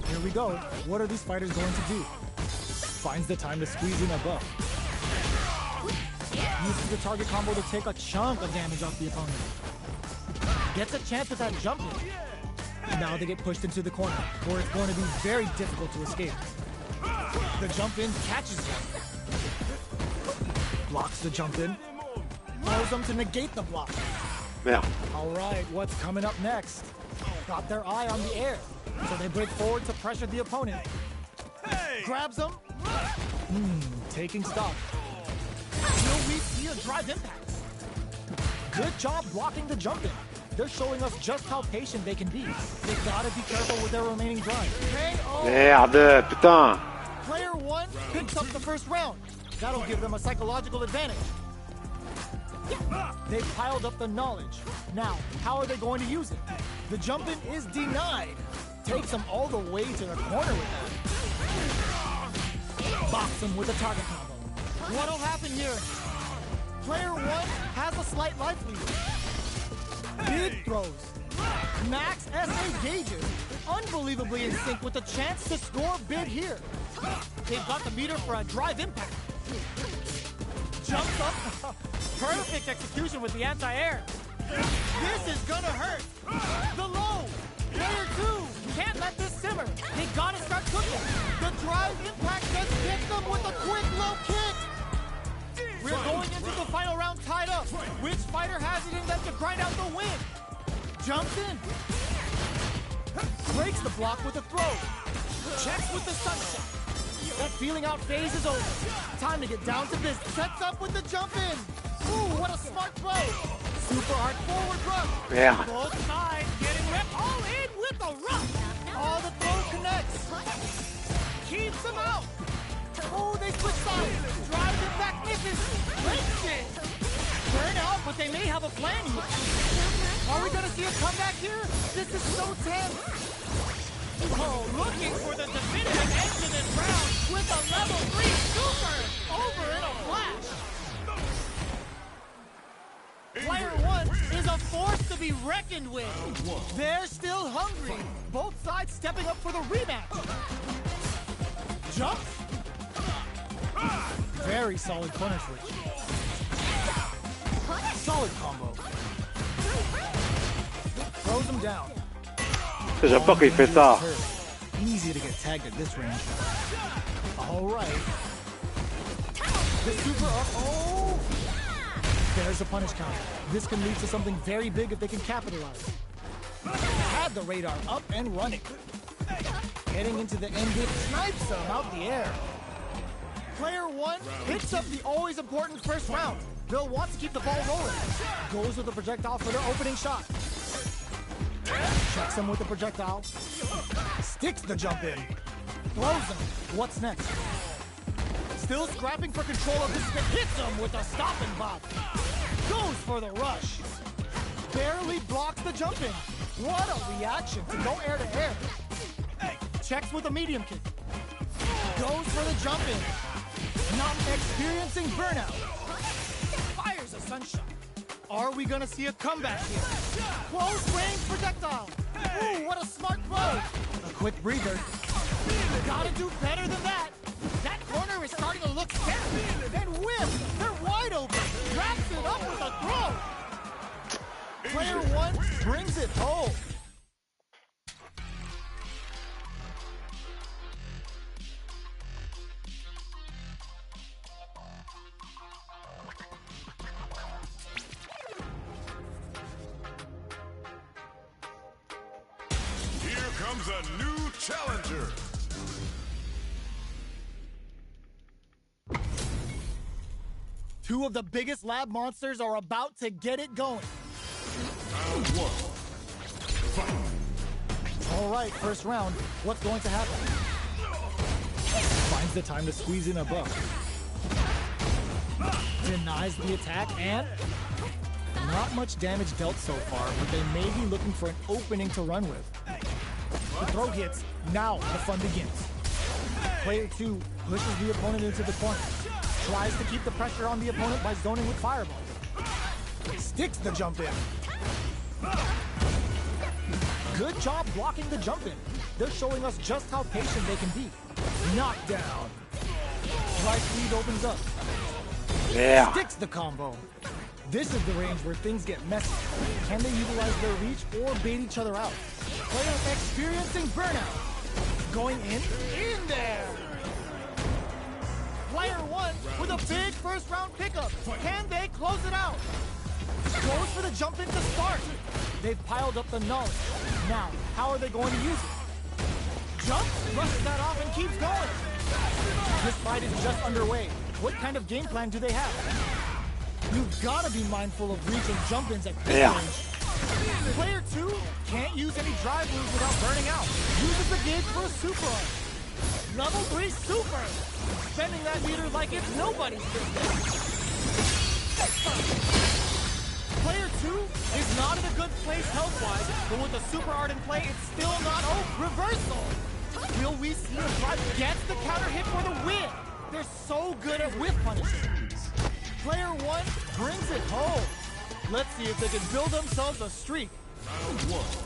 Speaker 2: Here we go. What are these fighters going to do? Finds the time to squeeze in a buff. Uses the target combo to take a chunk of damage off the opponent. Gets a chance with that jump in. Now they get pushed into the corner, where it's going to be very difficult to escape. The jump in catches him. Blocks the jump in. Throws them to negate the block.
Speaker 3: Merde.
Speaker 2: All right, what's coming up next? Got their eye on the air, so they break forward to pressure the opponent. Grabs him. Taking stock. Will we see a drive impact? Good job blocking the jump in. They're showing us just how patient they can be. They gotta be careful with their remaining drive.
Speaker 3: Merde, putain.
Speaker 2: Player 1 picks up the first round. That'll give them a psychological advantage. They piled up the knowledge. Now, how are they going to use it? The jump-in is denied. Takes them all the way to the corner with that. Box him with a target combo. What'll happen here? Player 1 has a slight life lead. Big throws. Max SA gauges. Unbelievably in sync with the chance to score big here. They've got the meter for a drive impact. Jumps up. Perfect execution with the anti-air. This is gonna hurt. The low. Player 2 can't let this simmer. They gotta start cooking. The drive impact just hit them with a quick low kick. We're going into the final round tied up. Which fighter has it in them to grind out the win? Jumps in. Breaks the block with a throw. Checks with the sunshot. That feeling out phase is over. Time to get down to business. Sets up with the jump in. Ooh, what a smart throw. Super hard forward rush.
Speaker 3: Merde.
Speaker 2: Both sides getting ripped all in with a rush. All the throw connects. Keeps them out. Oh, they switch sides. Drives it back, misses. Breaks it. Burn out, but they may have a plan here. Are we gonna see a comeback here? This is so tense. Oh, looking for the definitive end to this round with a level 3 super. Over in a flash. Player 1 is a force to be reckoned with. They're still hungry. Both sides stepping up for the rematch. Jumps. Very solid punish, Rich. Solid combo. Throws him down.
Speaker 3: J'aime pas quand il fait ça.
Speaker 2: Easy to get tagged at this range. All right. The super up. Oh! There's a punish counter. This can lead to something very big if they can capitalize. Had the radar up and running. Heading into the end game, snipes them out the air. Player 1 picks up the always important first round. They'll want to keep the ball rolling. Goes with the projectile for their opening shot. Checks him with the projectile. Sticks the jump in. Throws him. What's next? Still scrapping for control of this spin. Hits him with a stop and bop. Goes for the rush. Barely blocks the jump in. What a reaction to go air to air. Checks with a medium kick. Goes for the jump in. Not experiencing burnout. Fires a sunshot. Are we gonna see a comeback here? Close range projectile. Ooh, what a smart throw. A quick breather. Gotta do better than that. That corner is starting to look scary. Then whip. They're wide open. Wraps it up with a throw. Player 1 brings it home.
Speaker 1: Here comes a new challenger.
Speaker 2: Two of the biggest lab monsters are about to get it going.
Speaker 1: Round 1. Fight.
Speaker 2: All right, first round. What's going to happen? Finds the time to squeeze in a buff. Denies the attack and not much damage dealt so far, but they may be looking for an opening to run with. The throw hits. Now the fun begins. Player 2 pushes the opponent into the corner. Tries to keep the pressure on the opponent by zoning with fireball. Sticks the jump in. Good job blocking the jump in. They're showing us just how patient they can be. Knockdown. Right lead opens up.
Speaker 3: Merde.
Speaker 2: Sticks the combo. This is the range where things get messy. Can they utilize their reach or bait each other out? Player experiencing burnout. Going in there. Player one with a big first round pickup. Can they close it out? Goes for the jump in to start. They've piled up the knowledge. Now, how are they going to use it? Jumps, brushes that off, and keeps going. This fight is just underway. What kind of game plan do they have? You've got to be mindful of reach and jump-ins at this range. Player two can't use any drive moves without burning out. Uses the gauge for a super art. Level 3 super. Spending that meter like it's nobody's business. Player 2 is not in a good place health-wise, but with the super art in play, it's still not reversal. Will we see a drive gets the counter hit for the win? They're so good at whiff punishes. Player 1 brings it home. Let's see if they can build themselves a streak.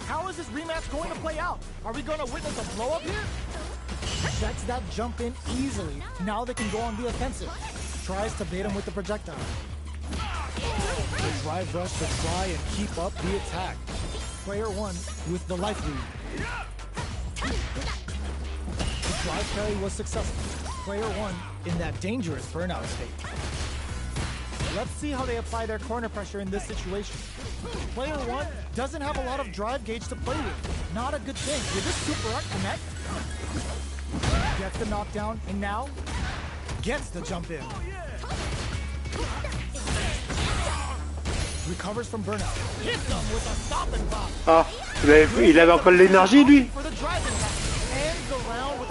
Speaker 2: How is this rematch going to play out? Are we going to witness a blow-up here? Checks that jump in easily. Now they can go on the offensive. Tries to bait him with the projectile. The drive rush to try and keep up the attack. Player 1 with the life lead. The drive carry was successful. Player 1 in that dangerous burnout state. Let's see how they apply their corner pressure in this situation. Player 1 doesn't have a lot of drive gauge to play with. Not a good thing. Did this super art connect? Gets the knockdown, and now gets the jump in. Recovers from burnout. Hits them with a stop and pop.
Speaker 3: Ah, il avait encore de l'énergie lui.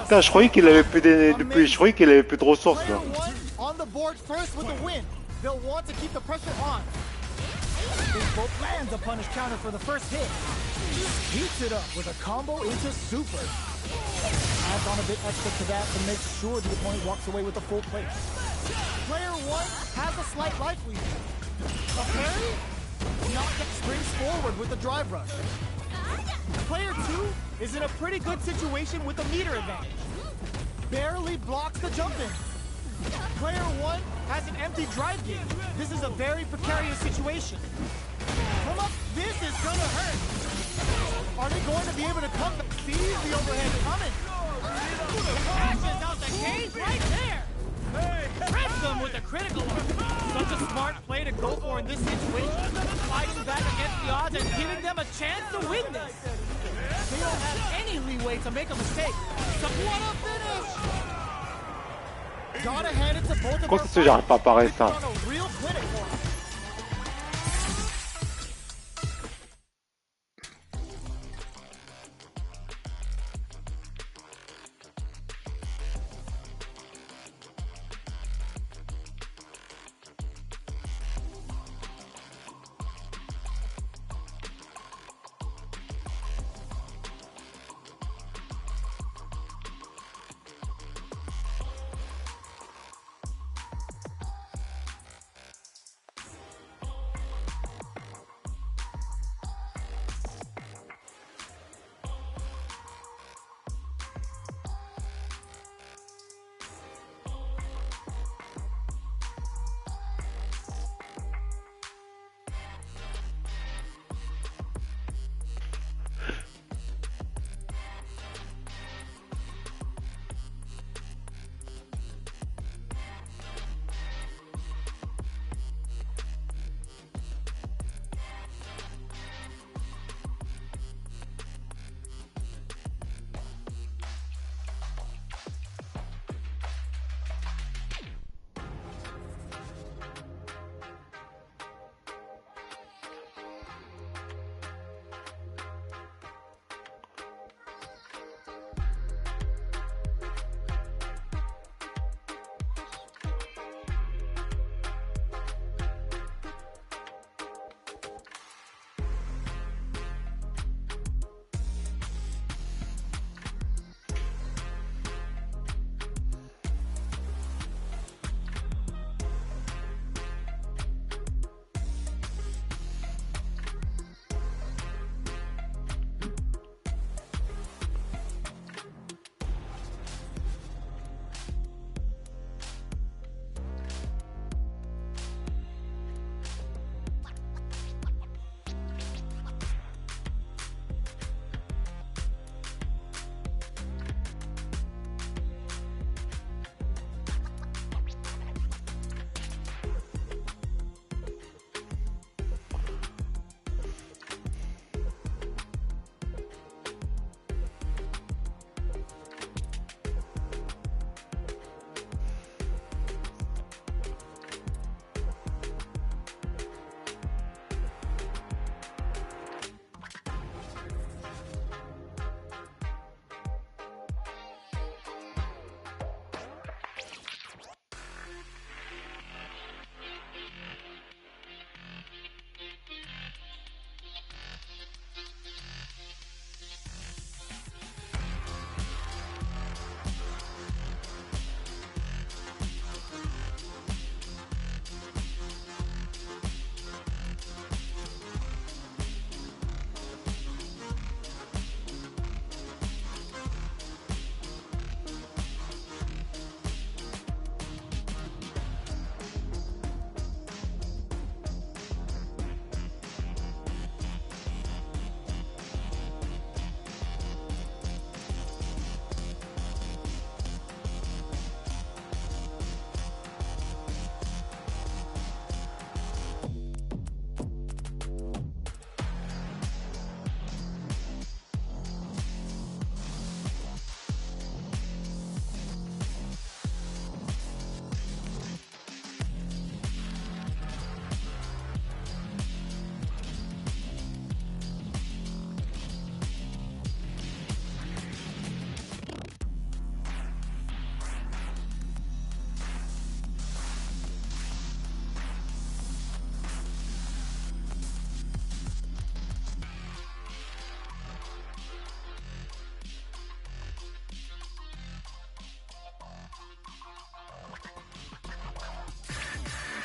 Speaker 3: Putain, je croyais qu'il avait plus je croyais qu'il avait plus de ressources là.
Speaker 2: On the board first with the win. They'll want to keep the pressure on. They both lands a punish counter for the first hit. Heats it up with a combo into super. Adds on a bit extra to that to make sure the opponent walks away with a full plate. Player 1 has a slight life lead. A parry? Knockback springs forward with the drive rush. Player 2 is in a pretty good situation with the meter advantage. Barely blocks the jump in. Player 1 has an empty drive gauge. This is a very precarious situation. Come up, this is gonna hurt. Are they going to be able to come back? See the overhead coming. Crashes out the cage right there. Trips them with a critical one. Such a smart play to go for in this situation. Fighting back against the odds and giving them a chance to win this. They don't have any leeway to make a mistake. So what a finish! Gotta hand it to both of
Speaker 3: Comment ça, j'arrive pas à apparaître ça?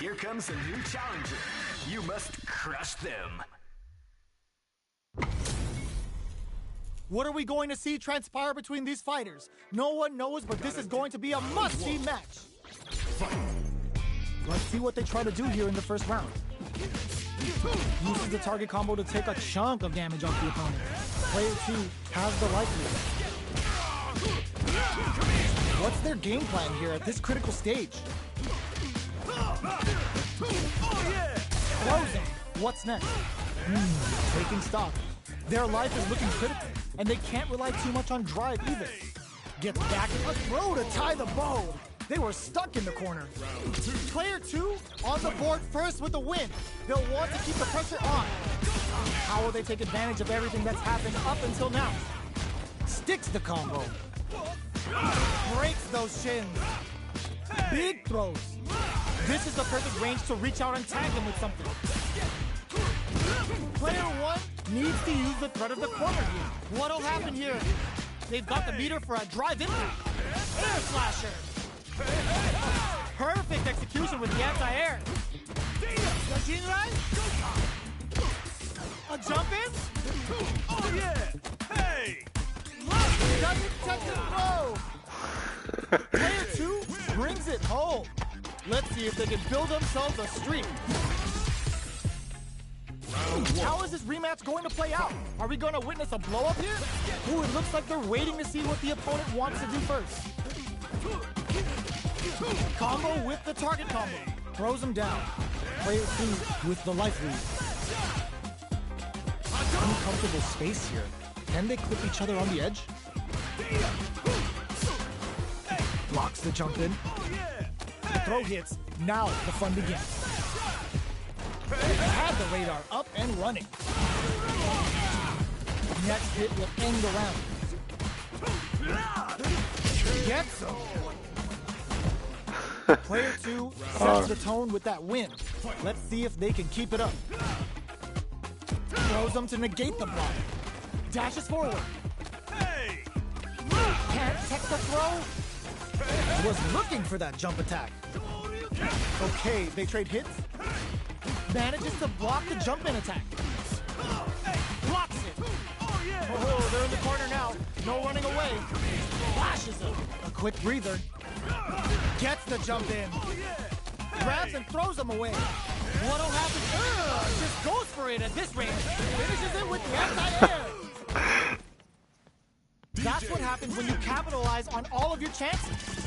Speaker 5: Here comes a new challenger. You must crush them.
Speaker 2: What are we going to see transpire between these fighters? No one knows, but this is going to be a must-see match. Let's see what they try to do here in the first round. Uses the target combo to take a chunk of damage off the opponent. Player 2 has the life lead. What's their game plan here at this critical stage? Closing. What's next? Taking stock. Their life is looking critical, and they can't rely too much on drive either. Gets back in a throw to tie the bow. They were stuck in the corner. Player 2 on the board first with the win. They'll want to keep the pressure on. How will they take advantage of everything that's happened up until now? Sticks the combo. Breaks those shins. Big throws. This is the perfect range to reach out and tag them with something. Player 1 needs to use the threat of the corner here. What'll happen here? They've got the meter for a drive impact. Air slasher. Perfect execution with the anti-air. A jump in?
Speaker 1: Oh yeah! Hey!
Speaker 2: Doesn't touch the throw. Player 2 brings it home. Let's see if they can build themselves a streak. How is this rematch going to play out? Are we going to witness a blow-up here? Ooh, it looks like they're waiting to see what the opponent wants to do first. Combo with the target combo. Throws him down. Player 2 with the life lead. Uncomfortable space here. Can they clip each other on the edge? Blocks the jump in. Throw hits. Now the fun begins. Had the radar up and running. Next hit will end the round. Gets him. Player 2 sets the tone with that win. Let's see if they can keep it up. Throws them to negate the block. Dashes forward. Can't tech the throw. Was looking for that jump attack. Okay, they trade hits. Manages to block the jump in attack. Blocks it. Oh, they're in the corner now. No running away. Flashes him. A quick breather. Gets the jump in. Grabs and throws him away. What'll happen? Just goes for it at this range. Finishes it with the anti-air. That's what happens when you capitalize on all of your chances.